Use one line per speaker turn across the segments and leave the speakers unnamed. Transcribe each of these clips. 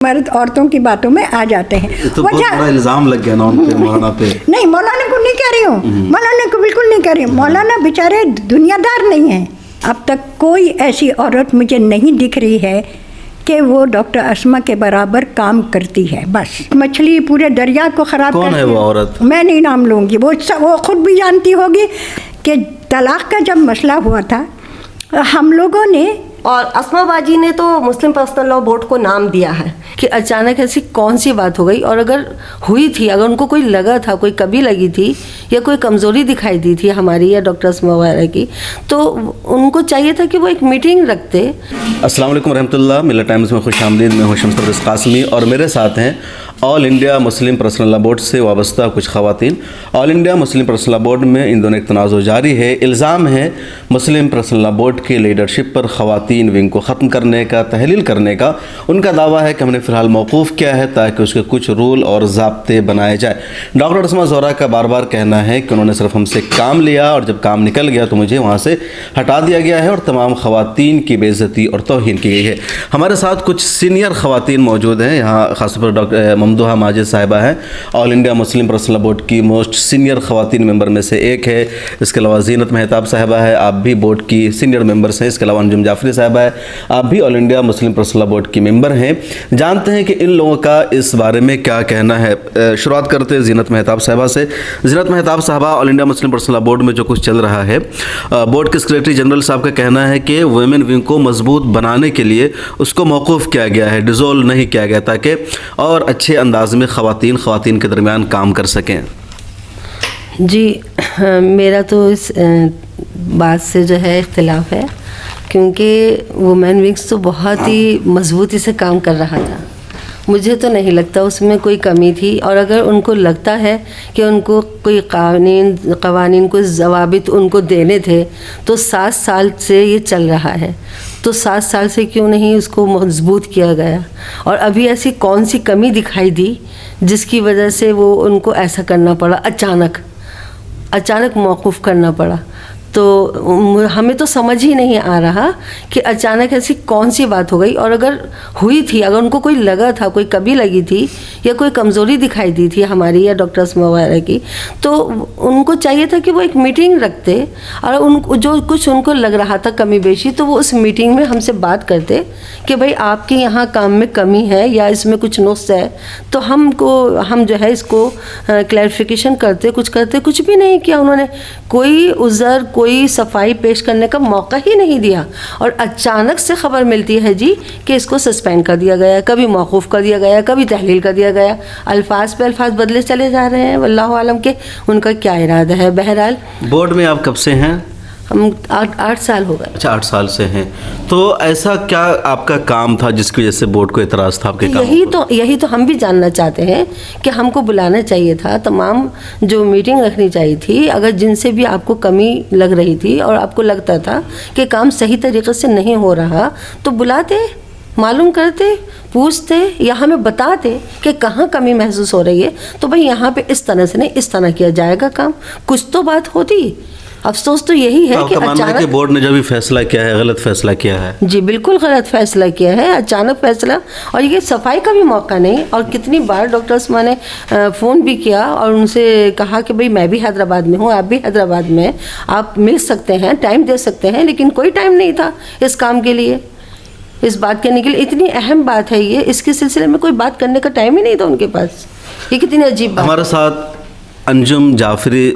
मर्द औरतों की बातों में आ जाते हैं।
तो बहुत बड़ा इल्जाम लग गया ना उन पे, मौलाना पे।
नहीं, मौलाना को नहीं कह रही हूँ, मौलाना को बिल्कुल नहीं कह रही हूँ। मौलाना बेचारे दुनियादार नहीं हैं। अब तक कोई ऐसी औरत मुझे नहीं दिख रही है कि वो डॉक्टर अस्मा के बराबर काम करती है। बस मछली पूरे दरिया को ख़राब
कौन है वो औरत?
मैं नहीं नाम लूँगी, वो खुद भी जानती होगी कि तलाक का जब मसला हुआ था हम लोगों ने,
और अस्मा बाजी ने तो मुस्लिम पर्सनल लॉ बोर्ड को नाम दिया है
कि अचानक ऐसी कौन सी बात हो गई, और अगर हुई थी, अगर उनको कोई लगा था, कोई कभी लगी थी या कोई कमज़ोरी दिखाई दी थी हमारी या डॉक्टर अस्मा वगैरह की, तो उनको चाहिए था कि वो एक मीटिंग रखते।
अस्सलाम वालेकुम रहमतुल्लाह। मिल्लत टाइम्स में खुश आमदीद। मैं हूं शम्स तबरेज़ कासमी और मेरे साथ हैं all India Muslim personal law board से वाबस्ता कुछ ख़वातीन। All India Muslim personal law board में इन दोनों एक तनाज़ुर जारी है। इल्ज़ाम है मुस्लिम पर्सनल लॉ बोर्ड की लीडरशिप पर ख़वातीन विंग को ख़त्म करने का, तहलील करने का। उनका दावा है कि हमने फ़िलहाल मौकूफ़ किया है ताकि उसके कुछ रूल और ज़ाब्ते बनाए जाए। डॉक्टर अस्मा ज़ोहरा का बार बार कहना है कि उन्होंने सिर्फ हमसे काम लिया और जब काम निकल गया तो मुझे वहाँ से हटा दिया गया है और तमाम ख़वातीन की बेइज्जती और तौहीन की गई है। हमारे साथ कुछ सीनियर ख़वातीन मौजूद हैं यहाँ, ख़ासतौर पर डॉक्टर ममदूहा माजिद साहिबा हैं, all India Muslim personal law board की मोस्ट सीनियर ख़वातीन मेंबर में से एक है। इसके अलावा ज़ीनत मेहताब साहिबा है, आप भी बोर्ड की सीनियर मेंबर्स हैं। इसके अलावा अंजुम जाफरी साहिबा है, आप भी all India Muslim personal law board की मेंबर हैं। जानते हैं कि इन लोगों का इस बारे में क्या कहना है। शुरुआत करते हैं ज़ीनत मेहताब साहिबा से। ज़ीनत मेहताब साहिबा, all India Muslim personal law board में जो कुछ चल रहा है, बोर्ड के सेक्रेटरी जनरल साहब का कहना है कि वुमेन विंग को मजबूत बनाने के लिए उसको मौकूफ़ किया गया है, डिज़ोल्व नहीं किया गया, ताकि और अच्छे अंदाज में ख़वातीन के दरमियान काम कर सकें।
जी, मेरा तो इस बात से जो है इख्तिलाफ है, क्योंकि वुमेन विंग्स तो बहुत ही मजबूती से काम कर रहा था। मुझे तो नहीं लगता उसमें कोई कमी थी, और अगर उनको लगता है कि उनको कोई कवानीन को ज़वाबित उनको देने थे तो 7 साल से ये चल रहा है, तो 7 साल से क्यों नहीं उसको मजबूत किया गया? और अभी ऐसी कौन सी कमी दिखाई दी जिसकी वजह से वो उनको ऐसा करना पड़ा, अचानक मौकूफ़ करना पड़ा? तो हमें तो समझ ही नहीं आ रहा कि अचानक ऐसी कौन सी बात हो गई, और अगर हुई थी, अगर उनको कोई लगा था, कोई कभी लगी थी या कोई कमज़ोरी दिखाई दी थी हमारी या डॉक्टर अस्मा वगैरह की, तो उनको चाहिए था कि वो एक मीटिंग रखते, और उन जो कुछ उनको लग रहा था कमी बेशी, तो वो उस मीटिंग में हमसे बात करते कि भाई आपके यहाँ काम में कमी है या इसमें कुछ नुक्स है, तो हम जो है इसको क्लैरिफिकेशन करते, कुछ भी नहीं किया उन्होंने। कोई उज़र, कोई सफाई पेश करने का मौका ही नहीं दिया, और अचानक से ख़बर मिलती है जी कि इसको सस्पेंड कर दिया गया, कभी मौकूफ़ कर दिया गया, कभी तहलील कर दिया गया। अल्फाज पे अल्फाज बदले चले जा रहे हैं, वल्लाहु आलम के उनका क्या इरादा है। बहरहाल
बोर्ड में आप कब से हैं?
हम 8 साल हो गए।
अच्छा, 8 साल से हैं। तो ऐसा क्या आपका काम था जिसकी वजह से बोर्ड को एतराज़ था आपके काम?
यही तो हम भी जानना चाहते हैं कि हमको बुलाना चाहिए था, तमाम जो मीटिंग रखनी चाहिए थी, अगर जिनसे भी आपको कमी लग रही थी और आपको लगता था कि काम सही तरीक़े से नहीं हो रहा, तो बुलाते, मालूम करते, पूछते या हमें बताते कि कहाँ कमी महसूस हो रही है, तो भाई यहाँ पे इस तरह से नहीं, इस तरह किया जाएगा काम, कुछ तो बात होती। अफसोस तो यही है कि अचानक
बोर्ड ने जो भी फैसला किया है गलत फैसला किया है।
जी बिल्कुल गलत फैसला किया है, अचानक फैसला, और ये सफाई का भी मौका नहीं। और कितनी बार डॉक्टर अस्मा ने फ़ोन भी किया और उनसे कहा कि भाई मैं भी हैदराबाद में हूँ, आप भी हैदराबाद में हैं, आप मिल सकते हैं, टाइम दे सकते हैं, लेकिन कोई टाइम नहीं था इस काम के लिए, इस बात करने के लिए। इतनी अहम बात है ये, इसके सिलसिले में कोई बात करने का टाइम ही नहीं था उनके पास। ये कितनी अजीब बात।
हमारे साथ अंजुम जाफरी,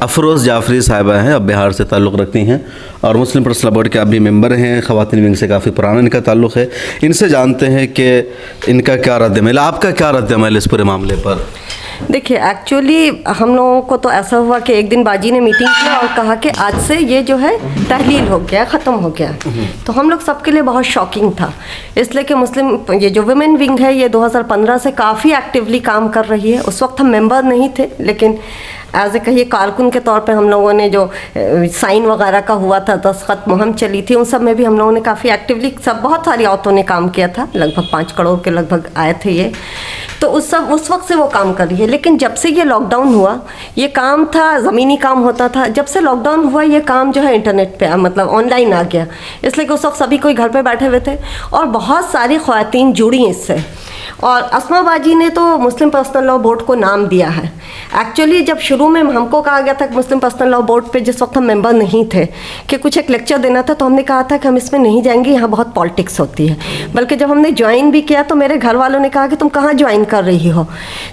अफरोज़ जाफरी साहिबा हैं, अब बिहार से ताल्लुक़ रखती हैं और मुस्लिम पर्सनल लॉ बोर्ड के आप भी मेंबर हैं। ख़वातीन विंग से काफ़ी पुराना इनका ताल्लुक़ है। इनसे जानते हैं कि इनका क्या रद्द-ए-अमल, आपका क्या रद्द-ए-अमल इस पूरे मामले पर?
देखिए, एक्चुअली हम लोगों को तो ऐसा हुआ कि एक दिन बाजी ने मीटिंग किया और कहा कि आज से ये जो है तहलील हो गया, ख़त्म हो गया। तो हम लोग सबके लिए बहुत शॉकिंग था, इसलिए कि मुस्लिम ये जो वुमेन विंग है ये 2015 से काफ़ी एक्टिवली काम कर रही है। उस वक्त हम मेंबर नहीं थे, लेकिन एज ए कहिए कारकुन के तौर पे हम लोगों ने जो साइन वगैरह का हुआ था, दस्तखत मुहिम चली थी, उन सब में भी हम लोगों ने काफ़ी एक्टिवली बहुत सारी औरतों ने काम किया था। लगभग 5 करोड़ के लगभग आए थे ये। तो उस वक्त से वो काम कर रही है। लेकिन जब से ये लॉकडाउन हुआ, ये काम था ज़मीनी काम होता था, जब से लॉकडाउन हुआ ये काम जो है इंटरनेट पे मतलब ऑनलाइन आ गया। इसलिए कि उस वक्त सभी कोई घर पे बैठे हुए थे और बहुत सारी ख़वातीन जुड़ी इससे। और अस्मा बाजी ने तो मुस्लिम पर्सनल लॉ बोर्ड को नाम दिया है। एक्चुअली जब शुरू में हमको कहा गया था कि मुस्लिम पर्सनल लॉ बोर्ड पे जिस वक्त हम मेंबर नहीं थे कि कुछ एक लेक्चर देना था, तो हमने कहा था कि हम इसमें नहीं जाएंगे, यहाँ बहुत पॉलिटिक्स होती है। बल्कि जब हमने ज्वाइन भी किया तो मेरे घर वालों ने कहा कि तुम कहाँ ज्वाइन कर रही हो,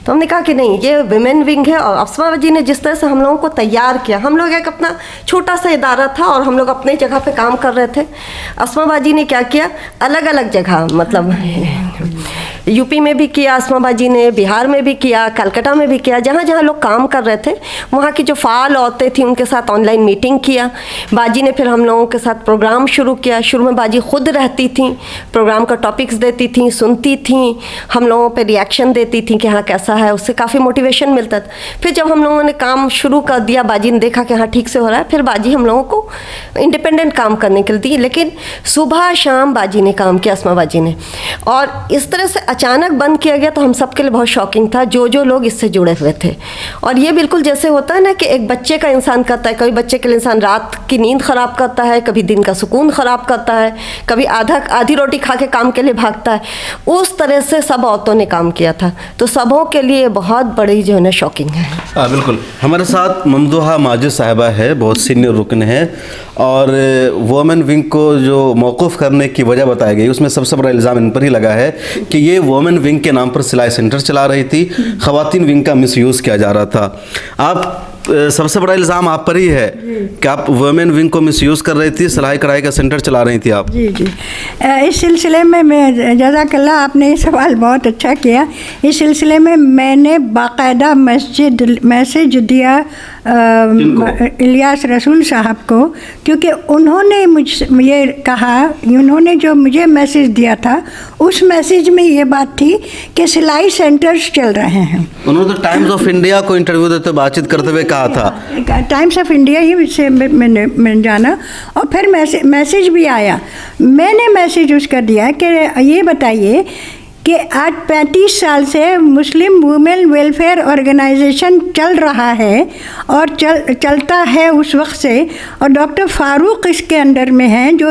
तो हमने कहा कि नहीं, ये विमेन विंग है। और अस्मा बाजी ने जिस तरह से हम लोगों को तैयार किया, हम लोग एक अपना छोटा सा इदारा था और हम लोग अपने जगह पे काम कर रहे थे। अस्मा बाजी ने क्या किया, अलग अलग जगह, मतलब यूपी में भी किया अस्मा बाजी ने, बिहार में भी किया, कलकत्ता में भी किया, जहाँ जहाँ लोग काम कर रहे थे वहाँ की जो फ़ाल औरतें थी उनके साथ ऑनलाइन मीटिंग किया। बाजी ने फिर हम लोगों के साथ प्रोग्राम शुरू किया। शुरू में बाजी खुद रहती थी, प्रोग्राम का टॉपिक्स देती थी, सुनती थी, हम लोगों पे रिएक्शन देती थी कि हाँ कैसा है, उससे काफ़ी मोटिवेशन मिलता था। फिर जब हम लोगों ने काम शुरू कर दिया, बाजी ने देखा कि हाँ ठीक से हो रहा है, फिर बाजी हम लोगों को इंडिपेंडेंट काम करने के लिए दी। लेकिन सुबह शाम बाजी ने काम किया, अस्मा बाजी ने। और इस तरह से अचानक बंद किया गया तो हम सबके लिए बहुत शॉकिंग था, जो लोग इससे जुड़े हुए थे। और ये बिल्कुल जैसे होता है ना कि एक बच्चे का इंसान करता है, कभी बच्चे के लिए इंसान रात की नींद ख़राब करता है, कभी दिन का सुकून ख़राब करता है, कभी आधी रोटी खा के काम के लिए भागता है। उस तरह से सब औरतों ने काम किया था, तो सबों के लिए बहुत बड़ी जो है ना शॉकिंग है।
बिल्कुल। हमारे साथ ममदूहा माजिद साहिबा है, बहुत सीनियर रुकन है, और वोमेन विंग को जो मौकूफ़ करने की वजह बताई गई उसमें सबसे बड़ा इल्ज़ाम इन पर ही लगा है कि ये वोमेन विंग के नाम पर सिलाई सेंटर चला रही थी, ख़वातीन विंग का मिसयूज़ किया जा रहा था। आप सबसे बड़ा इल्ज़ाम आप पर ही है कि आप वुमेन विंग को मिसयूज़ कर रही थी, सिलाई कढ़ाई का सेंटर चला रही थी आप।
जी। इस सिलसिले में मैं जज़ाकल्लाह, आपने ये सवाल बहुत अच्छा किया। इस सिलसिले में मैंने बाकायदा मैसेज दिया इलियास रसूल साहब को, क्योंकि उन्होंने मुझसे ये कहा, उन्होंने जो मुझे मैसेज दिया था उस मैसेज में ये बात थी कि सिलाई सेंटर्स चल रहे हैं।
उन्होंने तो टाइम्स ऑफ इंडिया को इंटरव्यू देते बातचीत करते हुए कहा था।
टाइम्स ऑफ इंडिया ही से मैंने जाना, और फिर मैसेज भी आया। मैंने मैसेज उसका दिया कि ये बताइए कि आज 35 साल से मुस्लिम वुमेन वेलफेयर ऑर्गेनाइजेशन चल रहा है और चलता है उस वक्त से, और डॉक्टर फ़ारूक इसके अंडर में हैं, जो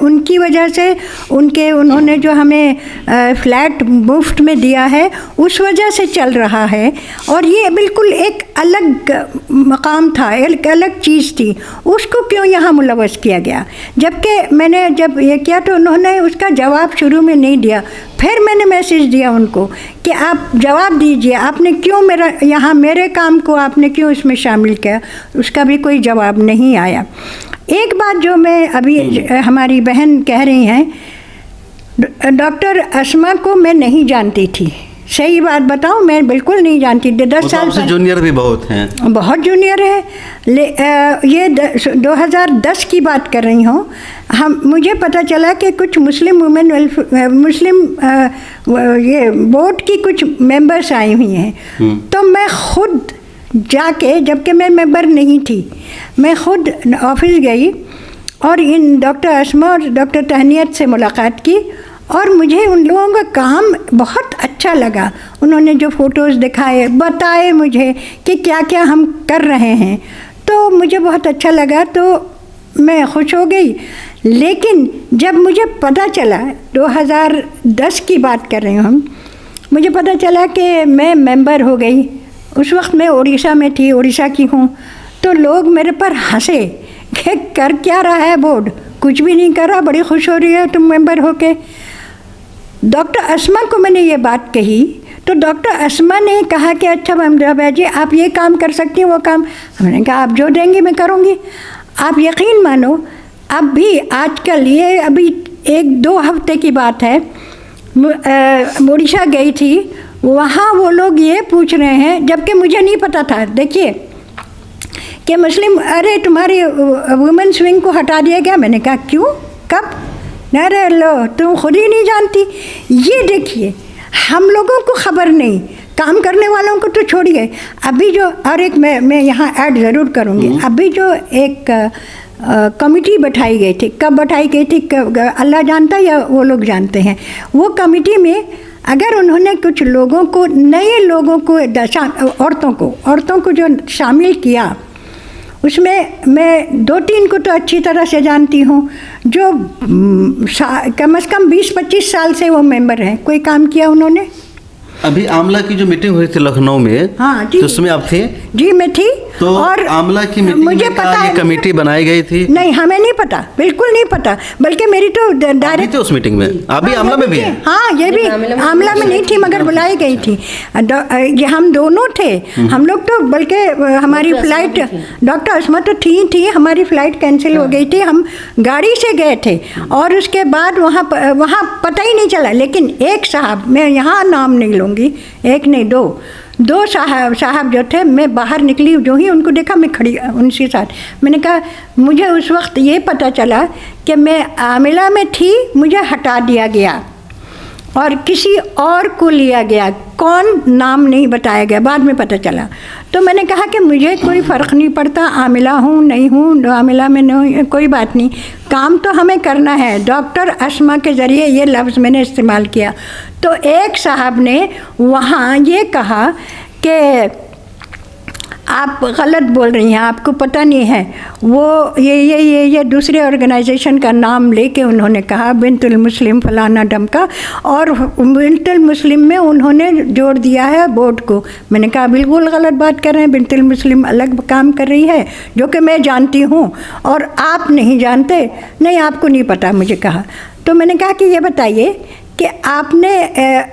उनकी वजह से उन्होंने जो हमें फ्लैट मुफ्त में दिया है उस वजह से चल रहा है। और ये बिल्कुल एक अलग मकाम था, एक अलग चीज़ थी, उसको क्यों यहाँ मुलव्वस किया गया? जबकि मैंने जब ये किया तो उन्होंने उसका जवाब शुरू में नहीं दिया। फिर मैंने मैसेज दिया उनको कि आप जवाब दीजिए, आपने क्यों मेरे काम को आपने क्यों इसमें शामिल किया? उसका भी कोई जवाब नहीं आया। एक बात जो मैं अभी हमारी बहन कह रही हैं, डॉक्टर अस्मा को मैं नहीं जानती थी, सही बात बताऊं, मैं बिल्कुल नहीं जानती थी। 10 साल
से जूनियर भी बहुत हैं,
बहुत जूनियर है। ये 2010 की बात कर रही हूँ। मुझे पता चला कि कुछ मुस्लिम वुमेन ये बोर्ड की कुछ मेंबर्स आई हुई हैं, तो मैं खुद जाके, जबकि मैं मेंबर नहीं थी, मैं खुद ऑफिस गई और इन डॉक्टर अस्मा और डॉक्टर तहनीत से मुलाकात की, और मुझे उन लोगों का काम बहुत अच्छा लगा। उन्होंने जो फ़ोटोज़ दिखाए, बताए मुझे कि क्या क्या हम कर रहे हैं, तो मुझे बहुत अच्छा लगा, तो मैं खुश हो गई। लेकिन जब मुझे पता चला, 2010 की बात कर रही हूँ हम, मुझे पता चला कि मैं मेंबर हो गई। उस वक्त मैं उड़ीसा में थी, उड़ीसा की हूँ, तो लोग मेरे पर हंसे कि कर क्या रहा है बोर्ड, कुछ भी नहीं कर रहा, बड़ी खुश हो रही है तुम मेंबर होके। डॉक्टर अस्मा को मैंने ये बात कही तो डॉक्टर अस्मा ने कहा कि अच्छा ममदूहा जी आप ये काम कर सकती हैं, वो काम। हमने कहा आप जो देंगी मैं करूँगी। आप यकीन मानो, अब भी आजकल ये अभी 1-2 हफ्ते की बात है, उड़ीसा गई थी, वहाँ वो लोग ये पूछ रहे हैं, जबकि मुझे नहीं पता था, देखिए कि मुस्लिम, अरे तुम्हारी वुमेन्स विंग को हटा दिया गया। मैंने कहा क्यों, कब? अरे लो तुम खुद ही नहीं जानती। ये देखिए, हम लोगों को खबर नहीं, काम करने वालों को तो छोड़िए। अभी जो, और एक मैं यहाँ ऐड ज़रूर करूँगी, अभी जो एक कमिटी बैठाई गई थी, कब बैठाई गई थी अल्लाह जानता है या वो लोग जानते हैं। वो कमिटी में अगर उन्होंने कुछ लोगों को, नए लोगों को, औरतों को जो शामिल किया, उसमें मैं 2-3 को तो अच्छी तरह से जानती हूँ, जो कम से कम 20-25 साल से वो मेंबर हैं। कोई काम किया उन्होंने?
अभी आमला की जो मीटिंग हुई थी लखनऊ में,
हाँ जी,
तो उसमें आप थे?
जी मैं थी।
तो और आमला की मीटिंग
मुझे
में
पता
ये कमेटी बनाई गई थी?
नहीं, हमें नहीं पता, बिल्कुल नहीं पता। बल्कि मेरी तो डायरेक्ट
उस मीटिंग में आप भी आमला में भी हैं?
हाँ, ये भी आमला में नहीं थी, मगर बुलाई गई थी। ये हम दोनों थे। हम लोग तो बल्कि हमारी फ्लाइट, डॉक्टर अस्मा तो थी, हमारी फ्लाइट कैंसिल हो गई थी, हम गाड़ी से गए थे। और उसके बाद वहाँ पता ही नहीं चला। लेकिन एक साहब, मैं यहाँ नाम नहीं लूँगी, एक नहीं दो साहब जो थे, मैं बाहर निकली, जो ही उनको देखा मैं खड़ी उनके साथ। मैंने कहा, मुझे उस वक्त ये पता चला कि मैं आमिला में थी, मुझे हटा दिया गया और किसी और को लिया गया। कौन, नाम नहीं बताया गया, बाद में पता चला। तो मैंने कहा कि मुझे कोई फ़र्क नहीं पड़ता, आमिला हूँ नहीं हूँ, आमिला में नहीं, कोई बात नहीं, काम तो हमें करना है। डॉक्टर अस्मा के ज़रिए ये लफ्ज़ मैंने इस्तेमाल किया। तो एक साहब ने वहाँ ये कहा कि आप गलत बोल रही हैं, आपको पता नहीं है। वो ये दूसरे ऑर्गेनाइजेशन का नाम लेके उन्होंने कहा, बिनतुल मुस्लिम फलाना डमका, और बिनतुल मुस्लिम में उन्होंने जोड़ दिया है बोर्ड को। मैंने कहा बिल्कुल गलत बात कर रहे हैं, बिनतुल मुस्लिम अलग काम कर रही है, जो कि मैं जानती हूँ और आप नहीं जानते। नहीं, आपको नहीं पता, मुझे कहा। तो मैंने कहा कि ये बताइए कि आपने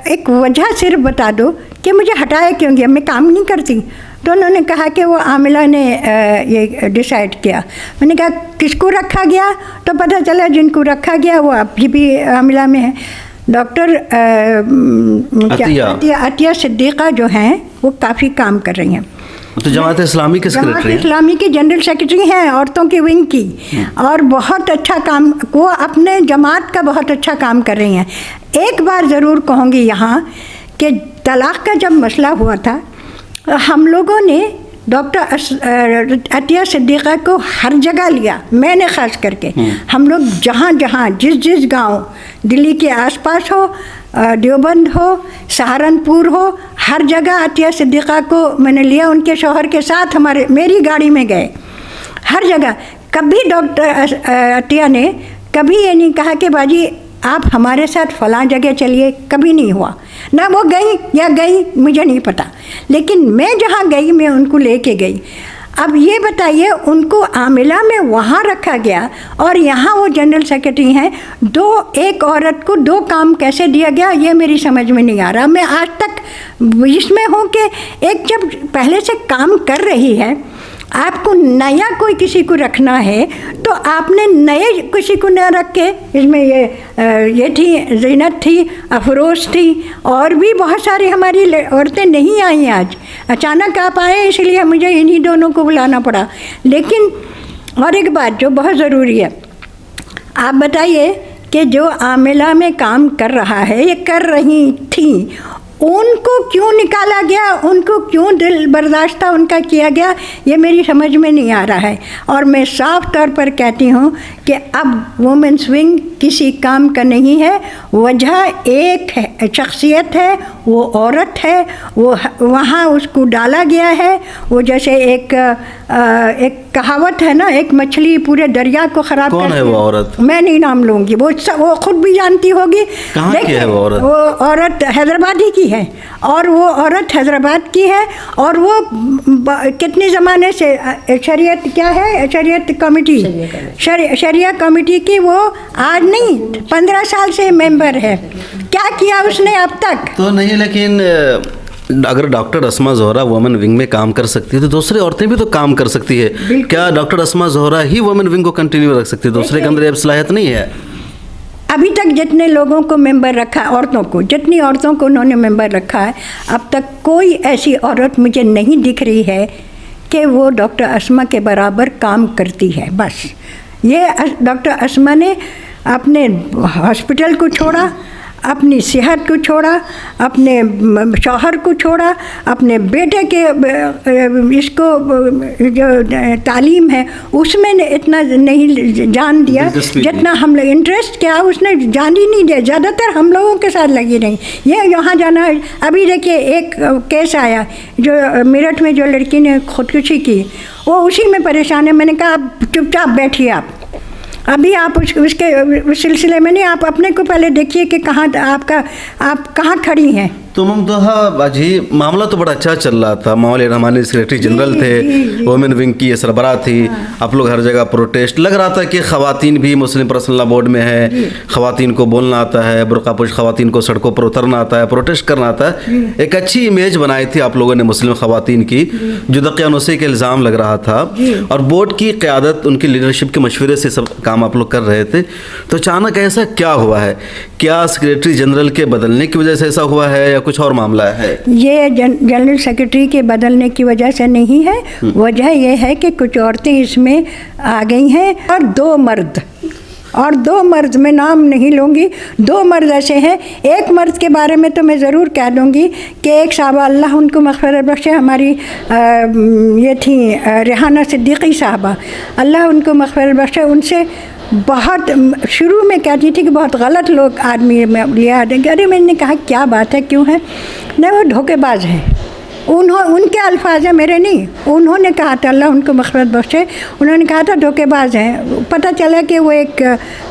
एक वजह सिर्फ बता दो कि मुझे हटाया क्यों गया, मैं काम नहीं करती। तो उन्होंने कहा कि वो आमिला ने ये डिसाइड किया। मैंने कहा किसको रखा गया? तो पता चला जिनको रखा गया वो आप भी आमिला में है। डॉक्टर अतिया सिद्दीक़ा जो हैं, वो काफ़ी काम कर रही हैं।
तो जमात इस्लामी के सेक्रेटरी हैं?
जमात इस्लामी की जनरल सेक्रेटरी हैं, औरतों की विंग की, और बहुत अच्छा काम, वो अपने जमात का बहुत अच्छा काम कर रही हैं। एक बार ज़रूर कहूँगी यहाँ कि तलाक़ का जब मसला हुआ था, हम लोगों ने डॉक्टर अतिया सिद्दीक़ा को हर जगह लिया, मैंने ख़ास करके। हम लोग जहाँ जिस गांव दिल्ली के आसपास हो, देवबंद हो, सहारनपुर हो, हर जगह अतिया सिद्दीक़ा को मैंने लिया। उनके शौहर के साथ मेरी गाड़ी में गए हर जगह। कभी डॉक्टर अतिया ने कभी ये नहीं कहा कि बाजी आप हमारे साथ फ़लाँ जगह चलिए, कभी नहीं हुआ। ना वो गई या गई मुझे नहीं पता, लेकिन मैं जहाँ गई मैं उनको लेके गई। अब ये बताइए, उनको आमिला में वहाँ रखा गया और यहाँ वो जनरल सेक्रेटरी हैं। एक औरत को 2 काम कैसे दिया गया, ये मेरी समझ में नहीं आ रहा। मैं आज तक इसमें हूँ कि एक जब पहले से काम कर रही है, आपको नया कोई किसी को रखना है, तो आपने नए किसी को न रख के, इसमें ये थी, ज़ीनत थी, अफरोज़ थी, और भी बहुत सारी हमारी औरतें नहीं आई आज। अचानक आप आए, इसलिए मुझे इन्हीं दोनों को बुलाना पड़ा। लेकिन और एक बात जो बहुत ज़रूरी है, आप बताइए कि जो आमिला में काम कर रहा है, ये कर रही थी, उनको क्यों निकाला गया, उनको क्यों दिल बर्दाश्ता उनका किया गया, ये मेरी समझ में नहीं आ रहा है। और मैं साफ तौर पर कहती हूँ कि अब वुमेन्स विंग किसी काम का नहीं है। वजह एक है, शख्सियत है, वो औरत है, वो वहाँ उसको डाला गया है। वो जैसे एक कहावत है ना, एक मछली पूरे दरिया को ख़राब
कौन है वो औरत? मैं
नहीं नाम लूँगी, वो खुद भी जानती होगी।
कहाँ की है वो औरत?
वो औरत हैदराबाद ही की है, और वो औरत हैदराबाद की है, और वो कितने ज़माने से शरीयत क्या है, शरीयत कमेटी, शरिया कमेटी की वो आज नहीं 15 साल से मेंबर है। क्या किया उसने अब तक? तो
नहीं, लेकिन अगर डॉक्टर अस्मा ज़ोहरा वुमेन विंग में काम कर सकती है तो दूसरी औरतें भी तो काम कर सकती है। क्या डॉक्टर अस्मा ज़ोहरा ही वुमेन विंग को कंटिन्यू रख सकती है? दूसरे के अंदर ये सलाहियत नहीं है।
अभी तक जितने लोगों को मेंबर रखा है, औरतों को, जितनी औरतों को उन्होंने मेंबर रखा है, अब तक कोई ऐसी औरत मुझे नहीं दिख रही है कि वो डॉक्टर अस्मा के बराबर काम करती है। बस ये डॉक्टर अस्मा ने अपने हॉस्पिटल को छोड़ा, अपनी सेहत को छोड़ा, अपने शौहर को छोड़ा, अपने बेटे के इसको जो तालीम है उसमें इतना नहीं जान दिया जितना हम लोग इंटरेस्ट क्या उसने जान ही नहीं दिया। ज़्यादातर हम लोगों के साथ लगी रही, ये यहाँ जाना। अभी देखिए एक केस आया जो मेरठ में जो लड़की ने खुदकुशी की, वो उसी में परेशान है। मैंने कहा आप चुपचाप बैठिए, आप अभी आप उसके उस सिलसिले में नहीं, आप अपने को पहले देखिए कि आप कहाँ खड़ी हैं।
तो ममताहा बाजी मामला तो बड़ा अच्छा चल रहा था। मौलाना रहमानी सेक्रेटरी जनरल थे, वुमेन विंग की ये सरबराह थी। आप लोग हर जगह प्रोटेस्ट, लग रहा था कि ख़वातीन भी मुस्लिम पर्सनल लॉ बोर्ड में है, ख़वातीन को बोलना आता है, बुर्कापोश ख़वातीन को सड़कों पर उतरना आता है, प्रोटेस्ट करना आता है। एक अच्छी इमेज बनाई थी आप लोगों ने मुस्लिम ख़वातीन की, जो दकियानुसी के इल्ज़ाम लग रहा था, और बोर्ड की क़यादत उनकी लीडरशिप के मशवरे से सब काम आप लोग कर रहे थे। तो अचानक ऐसा क्या हुआ है? क्या सेक्रेटरी जनरल के बदलने की वजह से ऐसा हुआ है या कुछ और मामला है? ये
जनरल सेक्रेटरी के बदलने की वजह से नहीं है, वजह यह है कि कुछ औरतें इसमें आ गई हैं और दो मर्द मैं नाम नहीं लूँगी, दो मर्द ऐसे हैं। एक मर्द के बारे में तो मैं ज़रूर कह दूँगी कि एक साहबा, अल्लाह उनको मग़फ़िरत बख्शे, हमारी ये थी रेहाना सिद्दीकी साहबा, अल्लाह उनको मग़फ़िरत बख्शे। उनसे बहुत शुरू में कहती थी कि बहुत गलत लोग आदमी में लिया देंगे। अरे मैंने कहा क्या बात है, क्यों है? नहीं, वो धोखेबाज हैं। उनके अल्फाज हैं, मेरे नहीं। उन्होंने कहा था, अल्लाह उनको मग़फ़िरत बख्शे, उन्होंने कहा था धोखेबाज हैं। पता चला कि वो एक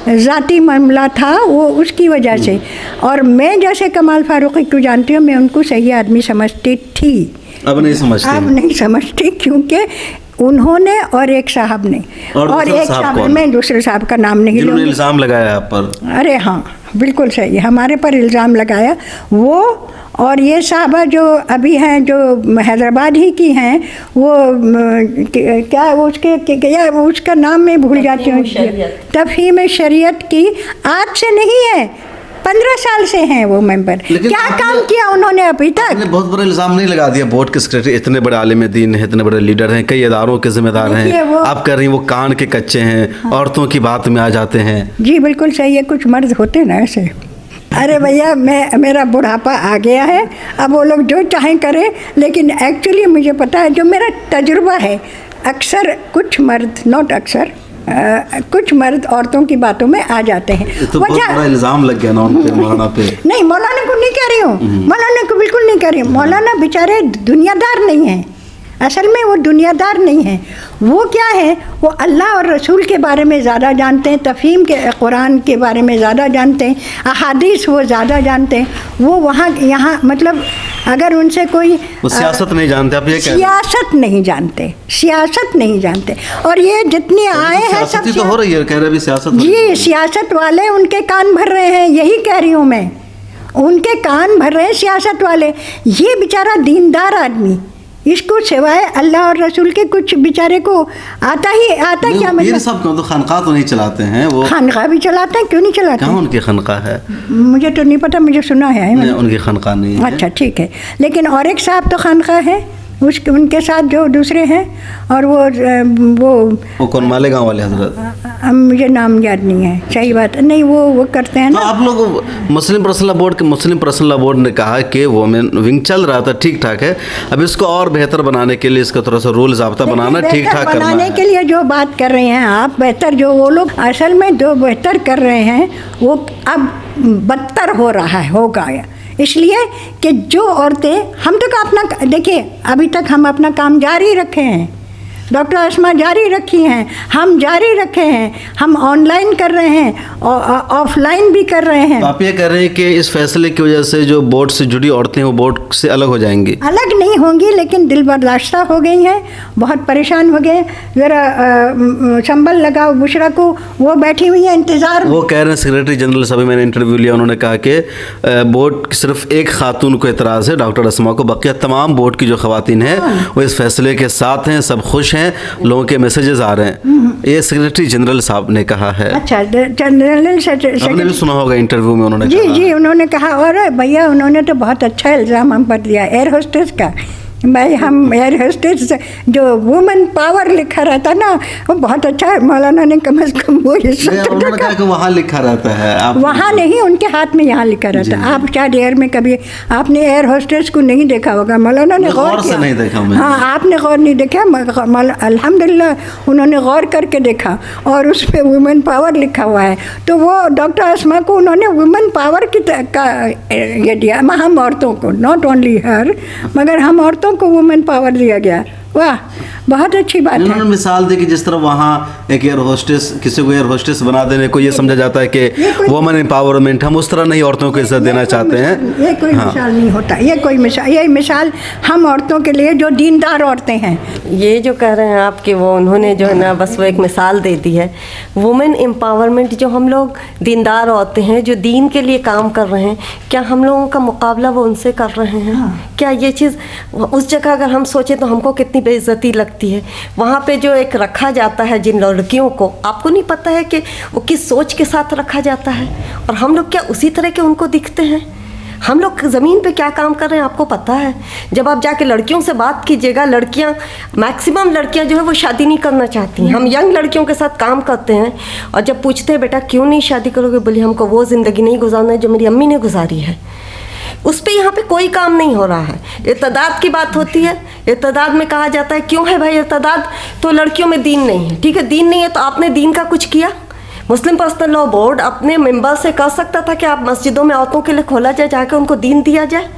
ज़ाती मामला था, वो उसकी वजह से। और मैं जैसे कमाल फारूकी को जानती हूँ, मैं उनको सही आदमी समझती थी।
अब नहीं समझती
क्योंकि उन्होंने और एक साहब ने और एक साहब, मैं दूसरे साहब का नाम नहीं लूँगी,
इल्ज़ाम लगाया आप पर।
अरे हाँ, बिल्कुल सही, हमारे पर इल्ज़ाम लगाया वो। और ये साहबा जो अभी हैं, जो हैदराबाद ही की हैं, वो क्या उसका नाम मैं भूल जाती हूँ, तफ़हीम शरीयत की, आज से नहीं है, 15 साल से हैं वो मेंबर। क्या काम किया उन्होंने अभी तक?
बहुत बड़ा इल्ज़ाम नहीं लगा दिया। बोर्ड के सेक्रेटरी इतने बड़े आलिम दीन हैं, इतने बड़े लीडर हैं, कई इदारों के जिम्मेदार हैं, आप कह रही हैं वो कान के कच्चे हैं, हाँ। औरतों की बात में आ जाते हैं।
जी बिल्कुल सही है, कुछ मर्द होते ना ऐसे। अरे भैया, मेरा बुढ़ापा आ गया है, अब वो लोग जो चाहें करें, लेकिन एक्चुअली मुझे पता है, जो मेरा तजुर्बा है, अक्सर कुछ मर्द, नॉट अक्सर, कुछ मर्द औरतों की बातों में आ जाते हैं।
तो बहुत बड़ा इल्ज़ाम लग गया ना उन पे, मौलाना पे।
नहीं, मौलाना को नहीं कह रही हूँ, मौलाना को बिल्कुल नहीं कह रही हूँ। मौलाना बेचारे दुनियादार नहीं हैं, असल में वो दुनियादार नहीं हैं। वो क्या है, वो अल्लाह और रसूल के बारे में ज़्यादा जानते हैं, तफ़हीम के कुरान के बारे में ज़्यादा जानते हैं, अहादीस वो ज़्यादा जानते हैं। वो वहाँ यहाँ मतलब अगर उनसे कोई
वो सियासत नहीं जानते, आप ये
सियासत नहीं जानते। और ये जितनी आए हैं सब
तो हो रही है, कह रहे भी सियासत।
जी, सियासत वाले उनके कान भर रहे हैं, यही कह रही हूँ मैं, उनके कान भर रहे हैं सियासत वाले। ये बेचारा दीनदार आदमी, इसको सिवाय अल्लाह और रसूल के कुछ बेचारे को आता क्या मतलब?
सब तो खानका तो नहीं चलाते हैं, वो
खानका भी चलाते हैं, क्यों नहीं चलाते?
कहाँ उनकी खानका है?
मुझे तो नहीं पता, मुझे सुना है
नहीं, उनकी खानका नहीं है।
अच्छा ठीक है, लेकिन और एक साहब तो खानका है, उनके साथ जो दूसरे हैं, और वो
कौन, मालेगांव वाले हजरत?
मुझे नाम याद नहीं है, सही बात नहीं, वो करते हैं
तो
ना।
आप लोग मुस्लिम पर्सनल लॉ बोर्ड ने कहा कि वुमेन विंग चल रहा था, ठीक ठाक है, अब इसको और बेहतर बनाने के लिए इसका थोड़ा सा रूल ज़ाब्ता बनाना, ठीक ठाक करना
बनाने के लिए जो बात कर रहे हैं आप, बेहतर जो वो लोग असल में जो बेहतर कर रहे हैं, वो अब बदतर हो रहा है, होगा। इसलिए कि जो औरतें, हम तो अपना देखिए, अभी तक हम अपना काम जारी रखे हैं, डॉक्टर अस्मा जारी रखी हैं, हम जारी रखे हैं, हम ऑनलाइन कर रहे हैं और ऑफलाइन भी कर रहे हैं।
आप ये कह रहे हैं कि इस फैसले की वजह से जो बोर्ड से जुड़ी औरतें वो बोर्ड से अलग हो जाएंगी?
अलग नहीं होंगी, लेकिन दिल बर्दाश्ता हो गई हैं, बहुत परेशान हो गए। ज़रा संभल लगाओ बुशरा को, वो बैठी हुई है इंतज़ार।
वो कह रहे हैं सेक्रेटरी जनरल साहब, मैंने इंटरव्यू लिया, उन्होंने कहा कि बोर्ड सिर्फ एक खातून को एतराज़ है, डॉक्टर अस्मा को, बकिया तमाम बोर्ड की जो ख़वातीन हैं वो इस फैसले के साथ हैं, सब खुश हैं, लोगों के मैसेजेस आ रहे हैं। ये सेक्रेटरी जनरल साहब ने कहा है। अच्छा, जनरल आपने भी सुना होगा इंटरव्यू में उन्होंने
जी उन्होंने कहा। और भैया उन्होंने तो बहुत अच्छा इल्ज़ाम हम पर दिया एयर होस्टेस का, भाई हम एयर होस्टेस जो वुमेन पावर लिखा रहता ना, वो बहुत अच्छा है। मौलाना ने कम से कम वो
उन्होंने कहा कि वहाँ लिखा रहता है, आप
वहाँ नहीं, उनके हाथ में यहाँ लिखा रहता है। आप शायद एयर में कभी आपने एयर होस्टेस को नहीं देखा होगा, मौलाना ने गौर
से
किया।
नहीं देखा मैं।
हाँ, आपने गौर नहीं देखा, अल्हम्दुलिल्लाह उन्होंने गौर करके देखा और उस पर वुमेन पावर लिखा हुआ है। तो वो डॉक्टर अस्मा को उन्होंने वुमेन पावर का ये दिया, हम औरतों को, नॉट ओनली हर, मगर हम औरतों को वुमेन पावर दिया गया। वाह, बहुत अच्छी बात है।
उन्होंने मिसाल दी कि जिस तरह वहाँ एक एयर होस्टेस, किसी को एयर होस्टेस बना देने को ये समझा जाता है कि वुमेन एम्पावरमेंट, हम उस तरह नहीं औरतों को इज्जत देना चाहते हैं।
ये कोई मिसाल नहीं होता, ये कोई मिसाल, ये मिसाल हम औरतों के लिए जो दीनदार औरतें हैं।
ये जो कह रहे हैं आपके, वो उन्होंने जो है ना बस वो एक मिसाल दे दी है। वुमेन एम्पावरमेंट, जो हम लोग दीनदार औरतें हैं जो दीन के लिए काम कर रहे हैं, क्या हम लोगों का मुकाबला वो उनसे कर रहे हैं? क्या ये चीज़ उस जगह अगर हम सोचें तो हमको कितनी बेइज्जती लगती है। वहाँ पे जो एक रखा जाता है जिन लड़कियों को, आपको नहीं पता है कि वो किस सोच के साथ रखा जाता है, और हम लोग क्या उसी तरह के उनको दिखते हैं? हम लोग ज़मीन पे क्या काम कर रहे हैं आपको पता है? जब आप जाके लड़कियों से बात कीजिएगा, लड़कियां, मैक्सिमम लड़कियां जो है वो शादी नहीं करना चाहती हैं। हम यंग लड़कियों के साथ काम करते हैं और जब पूछते हैं बेटा क्यों नहीं शादी करोगे, बोली हमको वो ज़िंदगी नहीं गुजारना है जो मेरी अम्मी ने गुजारी है। उस पर यहाँ पे कोई काम नहीं हो रहा है। इर्तदाद की बात होती है, इर्तदाद में कहा जाता है क्यों है भाई इर्तदाद, तो लड़कियों में दीन नहीं है। ठीक है, दीन नहीं है तो आपने दीन का कुछ किया? मुस्लिम पर्सनल लॉ बोर्ड अपने मेंबर से कह सकता था कि आप मस्जिदों में औरतों के लिए खोला जाए, जाकर उनको दीन दिया जाए।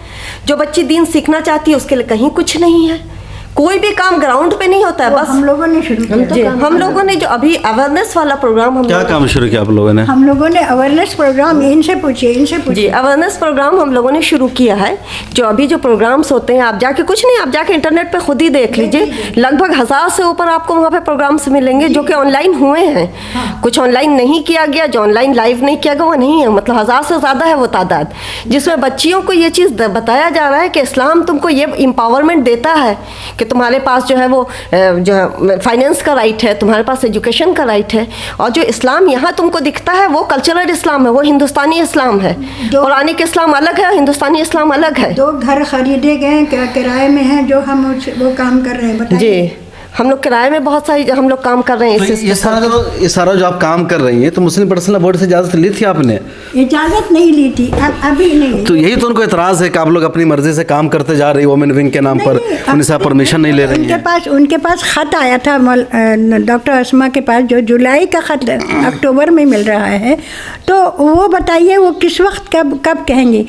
जो बच्ची दीन सीखना चाहती है उसके लिए कहीं कुछ नहीं है, कोई भी काम ग्राउंड पे नहीं होता है। बस
हम लोगों ने शुरू किया,
हम लोगों ने जो अभी अवेयरनेस वाला प्रोग्राम,
क्या काम शुरू किया आप लोगों ने?
हम लोगों ने अवेयरनेस प्रोग्राम, इनसे पूछिए
जी, अवेयरनेस प्रोग्राम हम लोगों ने शुरू किया है। जो अभी जो प्रोग्राम्स होते हैं, आप जाके कुछ नहीं, आप जाके इंटरनेट पे खुद ही देख लीजिए, लगभग 1000 से ऊपर आपको वहाँ पे प्रोग्राम्स मिलेंगे जो कि ऑनलाइन हुए हैं। कुछ ऑनलाइन नहीं किया गया, जो ऑनलाइन लाइव नहीं किया गया वो नहीं है, मतलब 1000 से ज़्यादा है वो तादाद, जिसमें बच्चियों को ये चीज़ बताया जा रहा है कि इस्लाम तुमको ये एम्पावरमेंट देता है कि तुम्हारे पास जो है वो जो है फाइनेंस का राइट है, तुम्हारे पास एजुकेशन का राइट है, और जो इस्लाम यहाँ तुमको दिखता है वो कल्चरल इस्लाम है, वो हिंदुस्तानी इस्लाम है। कुरानिक इस्लाम अलग है, हिंदुस्तानी इस्लाम अलग है।
2 घर खरीदे गए, क्या किराए में हैं जो हम वो काम कर रहे हैं, बताइए।
जी, हम लोग किराए में बहुत सारी हम लोग काम कर रहे हैं।
तो ये सारा जो आप काम कर रही हैं, तो मुस्लिम पर्सनल बोर्ड से इजाज़त ली थी आपने?
इजाज़त नहीं ली थी, अभी नहीं।
तो यही तो उनको एतराज़ है कि आप लोग अपनी मर्जी से काम करते जा रही, वुमेन विंग के नाम पर, उनसे आप परमिशन नहीं ले रही हैं।
उनके पास ख़त आया था डॉक्टर अस्मा के पास, जो जुलाई का ख़त अक्टूबर में मिल रहा है, तो वो बताइए वो किस वक्त कब कहेंगी।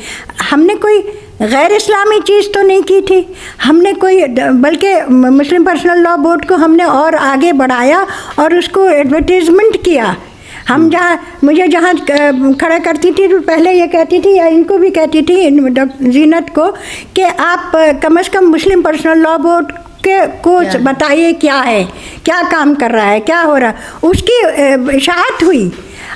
हमने कोई गैर इस्लामी चीज़ तो नहीं की थी, हमने कोई, बल्कि मुस्लिम पर्सनल लॉ बोर्ड को हमने और आगे बढ़ाया और उसको एडवर्टीज़मेंट किया। हम मुझे जहाँ खड़ा करती थी तो पहले ये कहती थी, या इनको भी कहती थी, जीनत को, कि आप कम से कम मुस्लिम पर्सनल लॉ बोर्ड के को बताइए क्या है, क्या काम कर रहा है, क्या हो रहा, उसकी इशाअत हुई।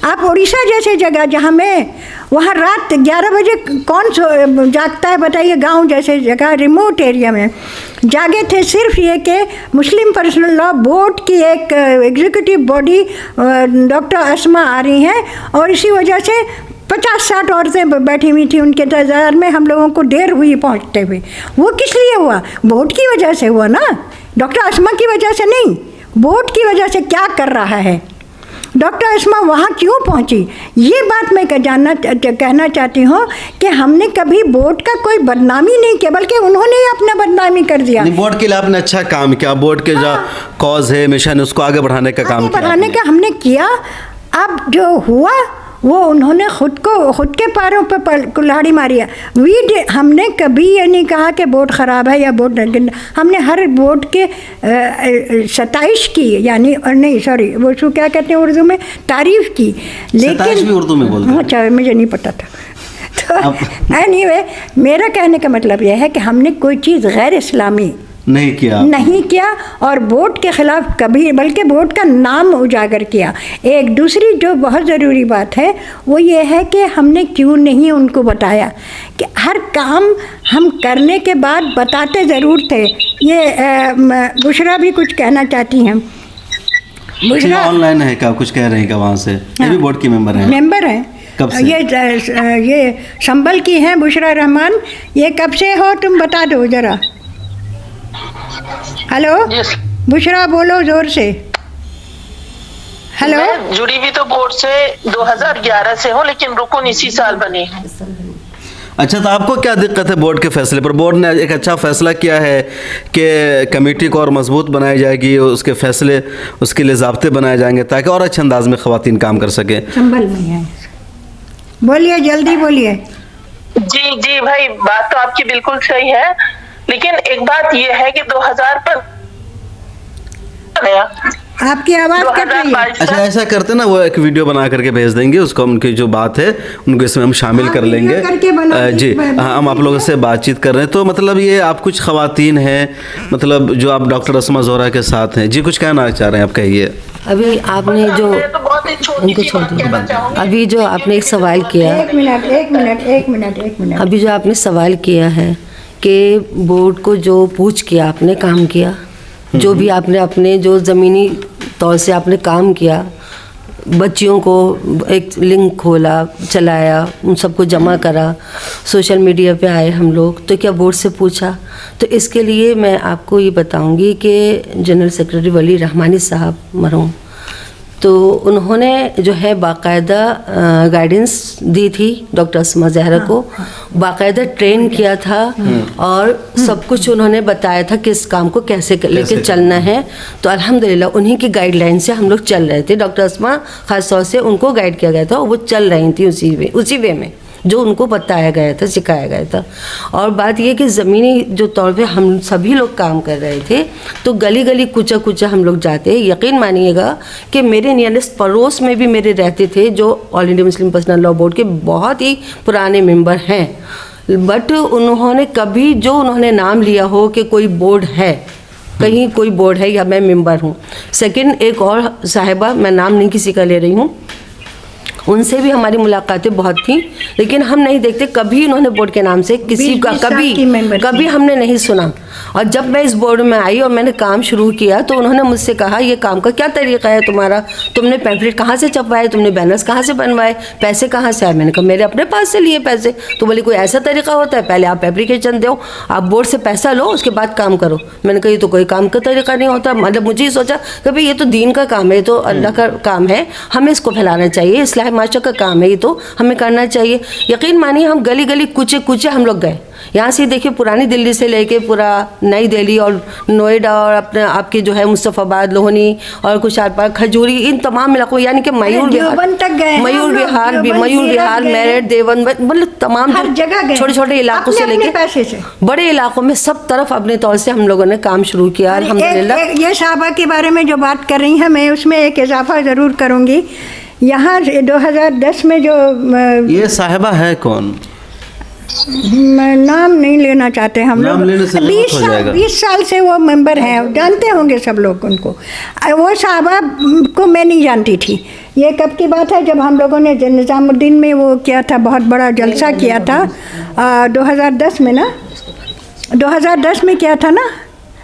आप उड़ीसा जैसे जगह जहाँ में वहाँ रात 11 बजे कौन जागता है बताइए, गांव जैसे जगह रिमोट एरिया में जागे थे, सिर्फ ये कि मुस्लिम पर्सनल लॉ बोर्ड की एक एग्जीक्यूटिव बॉडी डॉक्टर अस्मा आ रही हैं, और इसी वजह से 50-60 औरतें बैठी हुई थी उनके इंतजार में, हम लोगों को देर हुई पहुँचते हुए। वो किस लिए हुआ? बोर्ड की वजह से हुआ ना, डॉक्टर अस्मा की वजह से नहीं, बोर्ड की वजह से। क्या कर रहा है डॉक्टर अस्मा, वहाँ क्यों पहुँची, ये बात मैं कहना चाहती हूँ कि हमने कभी बोर्ड का कोई बदनामी नहीं किया, बल्कि उन्होंने ही अपना बदनामी कर दिया।
बोर्ड के लिए आपने अच्छा काम किया, बोर्ड के जो कॉज है, मिशन, उसको आगे बढ़ाने का काम किया,
बढ़ाने का हमने किया। अब जो हुआ वो उन्होंने खुद के पैरों पर कुल्हाड़ी मारी है। हमने कभी ये नहीं कहा कि बोर्ड ख़राब है या बोर्ड, हमने हर बोर्ड के 27 की, यानी नहीं सॉरी, वो जो क्या कहते हैं उर्दू में, तारीफ़ की। लेकिन
भी उर्दू में बोलते हैं?
अच्छा, मुझे नहीं पता था। तो एनीवे, मेरा कहने का मतलब यह है कि हमने कोई चीज़ गैर इस्लामी नहीं किया और बोर्ड के ख़िलाफ़ कभी, बल्कि बोर्ड का नाम उजागर किया। एक दूसरी जो बहुत ज़रूरी बात है वो ये है कि हमने क्यों नहीं उनको बताया कि हर काम हम करने के बाद बताते ज़रूर थे। ये बुशरा भी कुछ कहना चाहती हैं।
बुशरा ऑनलाइन है क्या, कुछ कह रहे हैं क्या वहाँ से? ये भी बोर्ड की मेंबर हैं? कब से? ये संभल की हैं बुशरा रहमान। ये कब से हो तुम बता दो ज़रा।
हेलो
यस,
बुशरा बोलो जोर से। हेलो।
मैं जुड़ी भी तो बोर्ड से 2011 से हूँ, लेकिन रुकन इसी साल बनी हूँ।
अच्छा, तो आपको क्या दिक्कत है बोर्ड के फैसले पर? बोर्ड ने एक अच्छा फैसला किया है कि कमेटी को और मजबूत बनाई जाएगी, उसके फैसले उसके लिए ज़ाब्ते बनाए जाएंगे ताकि और अच्छे अंदाज में ख़वातीन काम कर सकें।
संभल में है, बोलिए जल्दी बोलिए।
जी जी भाई, बात तो आपकी बिल्कुल सही है, लेकिन एक बात ये है कि 2000 पर
आपकी आवाज़ कट रही है।
अच्छा, ऐसा करते ना, वो एक वीडियो बना करके भेज देंगे उसको, उनकी जो बात है उनको इसमें हम शामिल कर लेंगे। जी हाँ, हम आप लोगों से बातचीत कर रहे हैं। तो मतलब ये आप कुछ ख़वातीन हैं, मतलब जो आप डॉक्टर अस्मा ज़ोहरा के साथ हैं, जी कुछ कहना चाह रहे हैं, आप कहिए।
अभी आपने जो
मैं तो बहुत ही छोटी
उनको
सी
छोड़
बात
दो।
कहना चाहूंगी।
अभी जो आपने एक सवाल किया,
एक मिनट।
अभी जो आपने सवाल किया है कि बोर्ड को जो पूछ किया आपने काम किया, जो भी आपने अपने जो ज़मीनी तौर से आपने काम किया, बच्चियों को एक लिंक खोला, चलाया, उन सबको जमा करा, सोशल मीडिया पे आए हम लोग, तो क्या बोर्ड से पूछा? तो इसके लिए मैं आपको ये बताऊंगी कि जनरल सेक्रेटरी वली रहमानी साहब मरहूम, तो उन्होंने जो है बाकायदा गाइडेंस दी थी डॉक्टर अस्मा ज़हरा को, बाकायदा ट्रेन किया था और सब कुछ उन्होंने बताया था कि इस काम को कैसे लेके चलना है। तो अल्हम्दुलिल्लाह उन्हीं की गाइडलाइन से हम लोग चल रहे थे। डॉक्टर अस्मा ख़ास तौर से उनको गाइड किया गया था और वो चल रही थी उसी वे में जो उनको बताया गया था, सिखाया गया था। और बात ये कि ज़मीनी जो तौर पे हम सभी लोग काम कर रहे थे, तो गली गली कुचा कुचा हम लोग जाते। यकीन मानिएगा कि मेरे नियरेस्ट पड़ोस में भी मेरे रहते थे जो all India Muslim personal law board के बहुत ही पुराने मेंबर हैं, बट उन्होंने कभी जो उन्होंने नाम लिया हो कि कोई बोर्ड है, कहीं कोई बोर्ड है या मैं मेंबर हूँ। सेकंड, एक और साहिबा, मैं नाम नहीं किसी का ले रही हूँ, उनसे भी हमारी मुलाकातें बहुत थी, लेकिन हम नहीं देखते कभी उन्होंने बोर्ड के नाम से किसी का कभी हमने नहीं सुना। और जब मैं इस बोर्ड में आई और मैंने काम शुरू किया तो उन्होंने मुझसे कहा, ये काम का क्या तरीका है तुम्हारा, तुमने पैम्फलेट कहाँ से छपवाए, तुमने बैनर्स कहाँ से बनवाए, पैसे कहाँ से आए? मैंने कहा मेरे अपने पास से लिए पैसे। तो बोले कोई ऐसा तरीका होता है, पहले आप एप्लीकेशन दो, आप बोर्ड से पैसा लो, उसके बाद काम करो। मैंने कहा ये तो कोई काम का तरीका नहीं होता। मतलब मुझे ही सोचा कि भाई ये तो दीन का काम है, ये तो अल्लाह का काम है, हमें इसको फैलाना चाहिए, इस्लाह माशा का काम है, ये तो हमें करना चाहिए। यकीन मानिए हम गली गली कुचे कुचे हम लोग गए। यहाँ से देखिए पुरानी दिल्ली से लेके पूरा नई दिल्ली और नोएडा और अपने आपके जो है मुस्तफ़ाबाद, लोहनी और कुशारपाड़, खजूरी, इन तमाम इलाकों, यानी कि मयूर विहार, मेरठ, देवबंद, मतलब तमाम छोटे छोटे इलाकों से लेके बड़े इलाकों में सब तरफ अपने तौर से हम लोगों ने काम शुरू किया अल्हम्दुलिल्लाह।
ये साहबा के बारे में जो बात कर रही हैं, मैं उसमें एक इजाफा ज़रूर करूँगी। यहाँ 2010 में जो
ये साहिबा है कौन?
नाम नहीं लेना चाहते हम लोग। 20 साल से वो मेंबर हैं, जानते होंगे सब लोग उनको। वो साहबा को मैं नहीं जानती थी। ये कब की बात है, जब हम लोगों ने निज़ामुद्दीन में वो किया था, बहुत बड़ा जलसा किया था 2010 में ना, 2010 में किया था ना,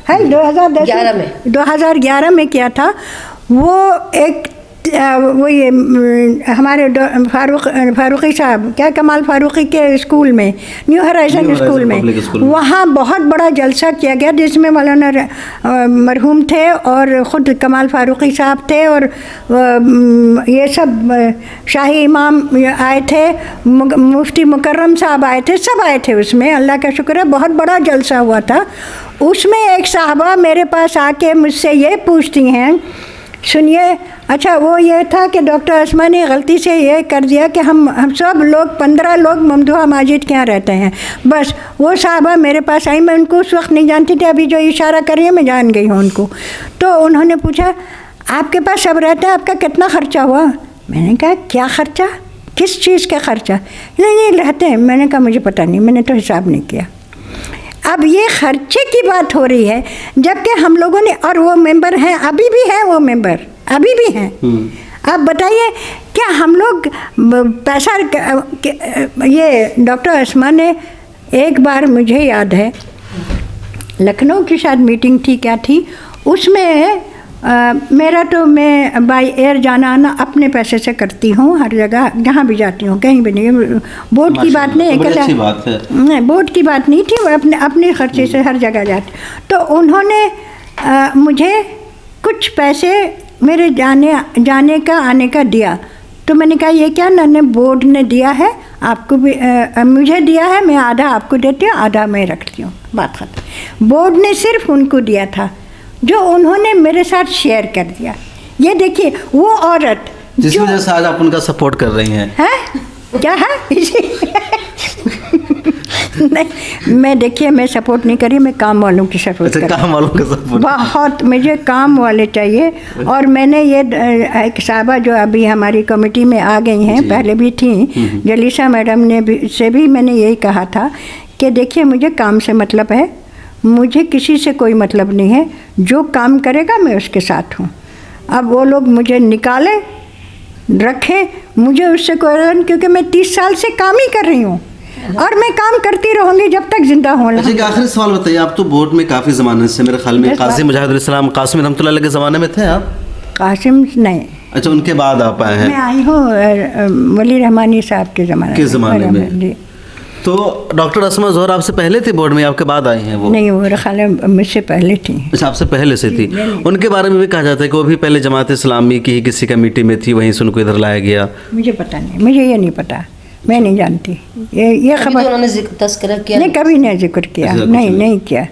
है 2011 में किया था। वो एक वो ये हमारे फारूकी साहब, क्या कमाल फारूकी के स्कूल में, न्यू हराइजन स्कूल में, वहाँ बहुत बड़ा जलसा किया गया जिसमें मौलाना मरहूम थे और ख़ुद कमाल फारूकी साहब थे और ये सब शाही इमाम आए थे, मुफ्ती मुकर्रम साहब आए थे, सब आए थे उसमें। अल्लाह का शुक्र है बहुत बड़ा जलसा हुआ था। उसमें एक साहबा मेरे पास आके मुझसे ये पूछती हैं, सुनिए, अच्छा वो ये था कि डॉक्टर अस्मा ने गलती से ये कर दिया कि हम सब लोग 15 लोग ममदुहा माजिद के यहाँ रहते हैं। बस वो साहबा मेरे पास आई, मैं उनको उस वक्त नहीं जानती थी, अभी जो इशारा कर रही है मैं जान गई हूँ उनको। तो उन्होंने पूछा आपके पास सब रहते हैं, आपका कितना ख़र्चा हुआ? मैंने कहा क्या ख़र्चा, किस चीज़ का ख़र्चा? नहीं रहते हैं। मैंने कहा मुझे पता नहीं, मैंने तो हिसाब नहीं किया। अब ये खर्चे की बात हो रही है, जबकि हम लोगों ने, और वो मेंबर हैं, अभी भी हैं वो मेंबर, अभी भी हैं। आप बताइए क्या हम लोग पैसा, ये डॉक्टर अस्मा ने एक बार, मुझे याद है लखनऊ की शायद मीटिंग थी, क्या थी उसमें, मेरा तो मैं बाय एयर जाना आना अपने पैसे से करती हूँ, हर जगह जहाँ भी जाती हूँ, कहीं भी नहीं, बोर्ड की बात नहीं, नहीं बोर्ड की बात नहीं थी, वो अपने खर्चे से हर जगह जाती। तो उन्होंने मुझे कुछ पैसे मेरे जाने का आने का दिया। तो मैंने कहा ये क्या ना बोर्ड ने दिया है आपको भी, मुझे दिया है, मैं आधा आपको देती हूँ आधा मैं रखती हूँ, बात खत्म। बोर्ड ने सिर्फ उनको दिया था जो उन्होंने मेरे साथ शेयर कर दिया। ये देखिए वो औरत
जिस वजह से आज आप उनका सपोर्ट कर रही हैं।
है क्या है नहीं, मैं देखिए मैं सपोर्ट नहीं करी, मैं काम वालों की सपोर्ट
अच्छा, काम वालों का सपोर्ट।
बहुत मुझे काम वाले चाहिए। और मैंने ये एक साहबा जो अभी हमारी कमेटी में आ गई हैं, पहले भी थी, जलीसा मैडम ने भी से भी मैंने यही कहा था कि देखिए मुझे काम से मतलब है, मुझे किसी से कोई मतलब नहीं है, जो काम करेगा मैं उसके साथ हूँ। अब वो लोग मुझे निकाले रखें, मुझे उससे कोई, क्योंकि मैं 30 साल से काम ही कर रही हूँ और मैं काम करती रहूँगी जब तक जिंदा हूँ।
अच्छा, एक आखिरी सवाल बताइए, आप तो बोर्ड में काफ़ी ज़माने से, मेरे ख्याल में कासिम मुजाहिदुल इस्लाम कासिम रहमतुल्लाह अलैह के ज़माने में थे आप?
कासिम नहीं।
अच्छा, उनके बाद आप आए हैं?
मैं आई हूँ वली रहमानी साहब के ज़माने में जी।
तो डॉक्टर अस्मा ज़ोहर आपसे पहले थी बोर्ड में, आपके बाद आई हैं वो?
नहीं, वो मेरे ख्याल में मुझसे पहले थी।
अच्छा, आपसे पहले से थी। उनके बारे में भी कहा जाता है कि वो भी पहले जमात इस्लामी की ही किसी कमेटी में थी, वहीं से उनको इधर लाया गया।
मुझे पता नहीं, मुझे ये नहीं पता, मैं नहीं जानती ये खबर।
उन्होंने तस्करा किया
नहीं, कभी नहीं जिक्र किया, नहीं किया।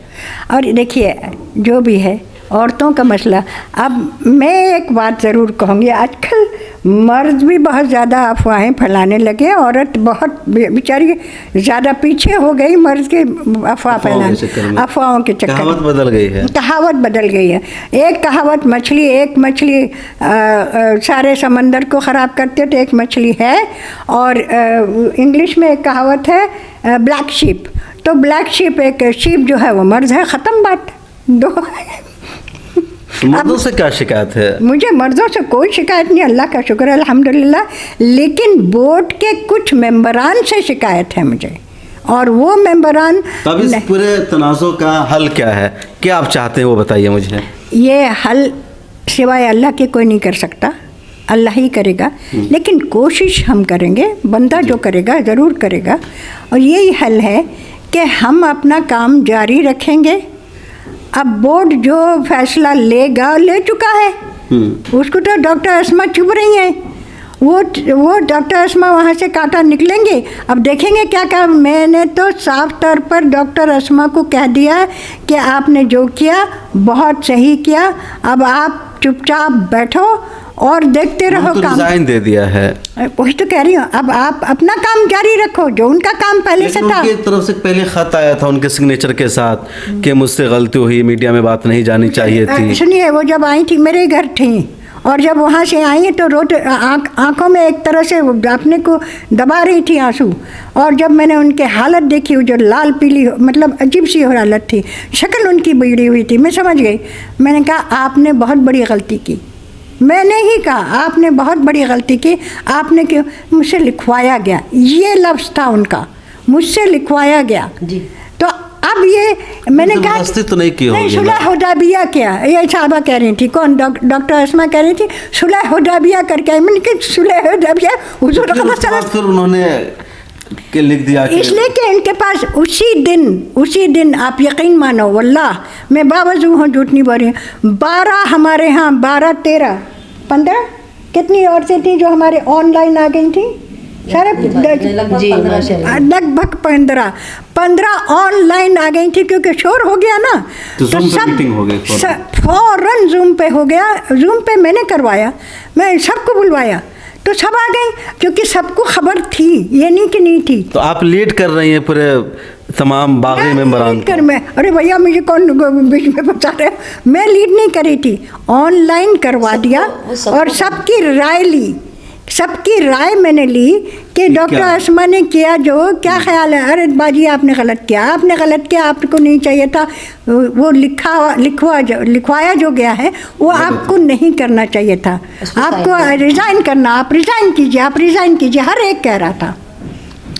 और देखिए जो भी है औरतों का मसला। अब मैं एक बात ज़रूर कहूँगी, आजकल मर्द भी बहुत ज़्यादा अफवाहें फैलाने लगे, औरत बहुत बेचारी ज़्यादा पीछे हो गई मर्द के अफवाहों के चक्कर में।
कहावत बदल गई है,
कहावत बदल गई है। एक कहावत एक मछली सारे समंदर को ख़राब करते, तो एक मछली है। और इंग्लिश में एक कहावत है ब्लैक शीप, तो ब्लैक शीप एक शीप जो है वो मर्द है, ख़त्म बात। दो
मर्दों से क्या शिकायत है?
मुझे मर्दों से कोई शिकायत नहीं, अल्लाह का शुक्र है अल्हम्दुलिल्लाह, लेकिन बोर्ड के कुछ मेंबरान से शिकायत है मुझे, और वो मेंबरान।
तब इस पूरे तनाज़ो का हल क्या है, क्या आप चाहते हैं वो बताइए मुझे।
ये हल सिवाय अल्लाह के कोई नहीं कर सकता, अल्लाह ही करेगा, लेकिन कोशिश हम करेंगे, बंदा जो करेगा ज़रूर करेगा। और यही हल है कि हम अपना काम जारी रखेंगे। अब बोर्ड जो फैसला लेगा ले चुका है, उसको तो डॉक्टर अस्मा चुप रही हैं, वो डॉक्टर अस्मा वहाँ से कांटा निकलेंगे। अब देखेंगे क्या क्या। मैंने तो साफ तौर पर डॉक्टर अस्मा को कह दिया कि आपने जो किया बहुत सही किया, अब आप चुपचाप बैठो और देखते रहो
तो
काम।
रिजाइन दे दिया है,
वही तो कह रही हूँ। अब आप अपना काम जारी रखो, जो उनका काम पहले से था।
उनकी तरफ से पहले खत आया था उनके सिग्नेचर के साथ कि मुझसे गलती हुई, मीडिया में बात नहीं जानी चाहिए थी।
सुनिए, वो जब आई थी मेरे घर थी, और जब वहाँ से आई तो आंखों में एक तरह से अपने को दबा रही थी आंसू। और जब मैंने उनके हालत देखी, जो लाल पीली मतलब अजीब सी हालत थी, शक्ल उनकी बिगड़ी हुई थी, मैं समझ गई। मैंने कहा आपने बहुत बड़ी गलती की। मैंने ही कहा आपने बहुत बड़ी गलती की, आपने क्यों, मुझसे लिखवाया गया, ये लफ्ज़ था उनका, मुझसे लिखवाया गया जी। तो अब ये मैंने कहा
तो नहीं
सुलह हुदैबिया क्या, ये साहबा कह रही थी, कौन डॉक्टर अस्मा कह रही थी सुलह हुदैबिया करके। मैंने कहा सुलह हुदैबिया हुजूर
फिर उन्होंने के लिख दिया
इसलिए कि इनके पास उसी दिन आप यकीन मानो, वल्लाह मैं बावजूद हूँ, झूठ नहीं बोल रही हूँ, 12 हमारे यहाँ 12, 13, 15 कितनी औरतें थी जो हमारे ऑनलाइन आ गई थी, सारे लगभग 15 ऑनलाइन आ गई थी, क्योंकि शोर हो गया ना,
तो सब मीटिंग हो गई,
फौरन जूम पे हो गया। जूम पे मैंने करवाया, मैं सबको बुलवाया, तो सब आ गई, क्योंकि सबको खबर थी, ये नहीं कि नहीं थी।
तो आप लीड कर रही हैं पूरे तमाम बागी मेंबरान
कर मैं, अरे भैया मुझे कौन बीच में बता रहे, मैं लीड नहीं करी थी, ऑनलाइन करवा दिया और सबकी राय ली, सबकी राय मैंने ली कि डॉक्टर अस्मा ने किया जो, क्या ख्याल है, अरे बाजी आपने गलत किया, आपको नहीं चाहिए था, वो लिखवाया जो गया है वो आपको नहीं करना चाहिए था, आपको रिज़ाइन करना, आप रिज़ाइन कीजिए, हर एक कह रहा था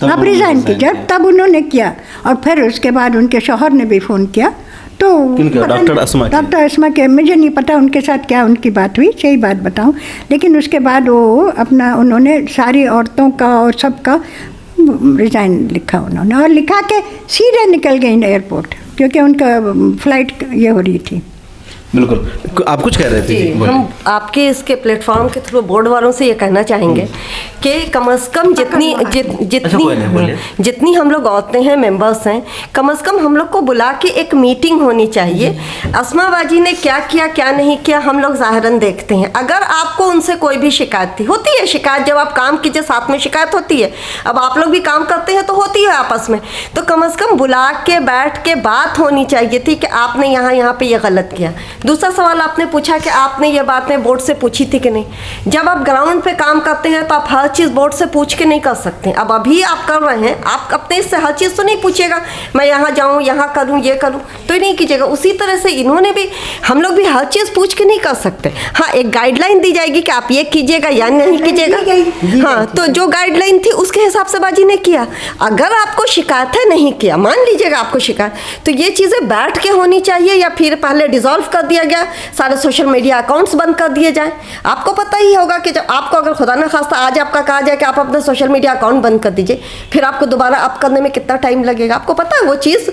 आप रिज़ाइन कीजिए। तब उन्होंने किया, और फिर उसके बाद उनके शौहर ने भी फ़ोन किया, तो
डॉक्टर
अस्मा के मुझे नहीं पता उनके साथ क्या उनकी बात हुई, सही बात बताऊं, लेकिन उसके बाद वो अपना उन्होंने सारी औरतों का और सबका रिज़ाइन लिखा उन्होंने, और लिखा के सीधे निकल गई एयरपोर्ट, क्योंकि उनका फ़्लाइट ये हो रही थी।
बिल्कुल, आप कुछ कह रहे थे
जी,
जी, बोलिए।
हम आपके इसके प्लेटफॉर्म के थ्रू बोर्ड वालों से ये कहना चाहेंगे कि कम से कम
कोई नहीं, बोलिए।
जितनी हम लोग औरतें हैं, मेंबर्स हैं, कम से कम हम लोग को बुला के एक मीटिंग होनी चाहिए। अस्मा बाजी ने क्या किया क्या नहीं किया हम लोग ज़ाहिरन देखते हैं। अगर आपको उनसे कोई भी शिकायत थी, होती है शिकायत, जब आप काम कीजिए साथ में शिकायत होती है, अब आप लोग भी काम करते हैं तो होती है आपस में, तो कम से कम बुला के बैठ के बात होनी चाहिए थी कि आपने यहाँ पे ये गलत किया। दूसरा सवाल आपने पूछा कि आपने ये बातें बोर्ड से पूछी थी कि नहीं। जब आप ग्राउंड पे काम करते हैं तो आप हर चीज़ बोर्ड से पूछ के नहीं कर सकते। अब अभी आप कर रहे हैं, आप अपने इससे हर चीज़ तो नहीं पूछिएगा, मैं यहाँ जाऊँ, यहाँ करूँ, ये करूँ, तो ही नहीं कीजिएगा। उसी तरह से इन्होंने भी, हम लोग भी हर चीज़ पूछ के नहीं कर सकते। हाँ, एक गाइडलाइन दी जाएगी कि आप ये कीजिएगा या नहीं कीजिएगा। हाँ, तो जो गाइडलाइन थी उसके हिसाब से बाजी ने किया। अगर आपको शिकायत है, नहीं किया, मान लीजिएगा आपको शिकायत, तो ये चीज़ें बैठ के होनी चाहिए, या फिर पहले डिसॉल्व कर दिया गया, सारे सोशल मीडिया अकाउंट्स बंद कर दिए जाएं। आपको पता ही होगा कि जब आपको अगर खुदा न खास्ता आज आपका कहा जाए कि आप अपना सोशल मीडिया अकाउंट बंद कर दीजिए, फिर आपको दोबारा अप करने में कितना टाइम लगेगा। आपको पता है वो चीज़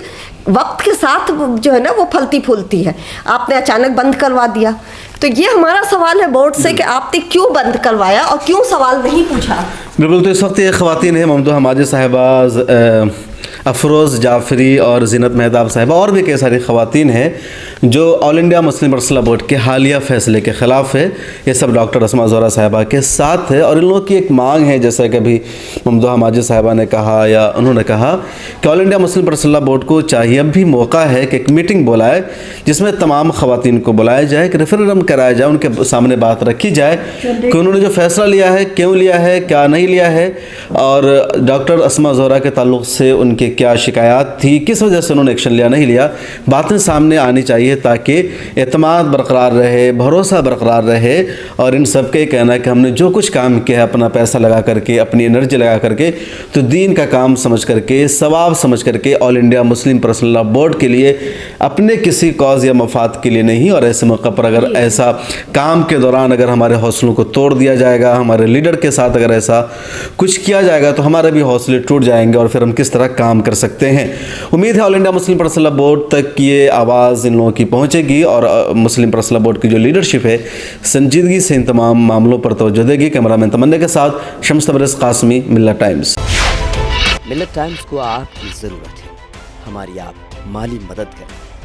वक्त के साथ जो है ना वो फलती फूलती है। आपने अचानक बंद करवा दिया, तो ये हमारा सवाल है बोर्ड से कि आपने क्यों बंद करवाया और क्यों सवाल नहीं पूछा।
बिल्कुल, तो इस वक्त ये ख़वातीन हैं ममदूह हमादी साहिबा, अफरोज़ जाफरी और ज़ीनत मेहताब साहिबा, और भी कई सारी ख़वातीन हैं जो all India Muslim personal board के हालिया फ़ैसले के ख़िलाफ़ है। ये सब डॉक्टर अस्मा ज़ोहरा साहिबा के साथ है, और इन लोगों की एक मांग है, जैसा कि अभी ममदूह हमादी साहिबा ने कहा, या उन्होंने कहा कि all India Muslim personal board को चाहिए, अब भी मौका है कि एक मीटिंग बुलाए जिसमें तमाम ख़वातीन को बुलाया जाए, कि रेफरेंडम कराया जाए, उनके सामने बात रखी जाए कि उन्होंने जो फ़ैसला लिया है क्यों लिया है, क्या नहीं लिया है, और डॉक्टर अस्मा ज़ोहरा के ताल्लुक़ से उनके क्या शिकायत थी, किस वजह से उन्होंने एक्शन लिया नहीं लिया, बातें सामने आनी चाहिए ताकि एतमाद बरकरार रहे, भरोसा बरकरार रहे। और इन सब के कहना है कि हमने जो कुछ काम किया है अपना पैसा लगा करके, अपनी एनर्जी लगा करके, तो दीन का काम समझ करके, सवाब समझ करके, all India Muslim personal law board के लिए, अपने किसी कॉज या मफाद के लिए नहीं। और ऐसे मौका पर अगर ऐसा काम के दौरान अगर हमारे हौसलों को तोड़ दिया जाएगा, हमारे लीडर के साथ अगर ऐसा कुछ किया जाएगा, तो हमारे भी हौसले टूट जाएंगे, और फिर हम किस तरह काम कर सकते हैं। उम्मीद है all India Muslim personal law board तक ये आवाज़ इन लोगों की पहुंचेगी, और मुस्लिम पर्सनल लॉ बोर्ड की जो लीडरशिप है संजीदगी से इन तमाम मामलों पर तवज्जो देगी। कैमरामैन तमन्ना के साथ शम्स तबरेज़ कासमी, मिल्लत टाइम्स।
मिल्लत टाइम्स को आपकी ज़रूरत है, हमारी आप माली मदद करें।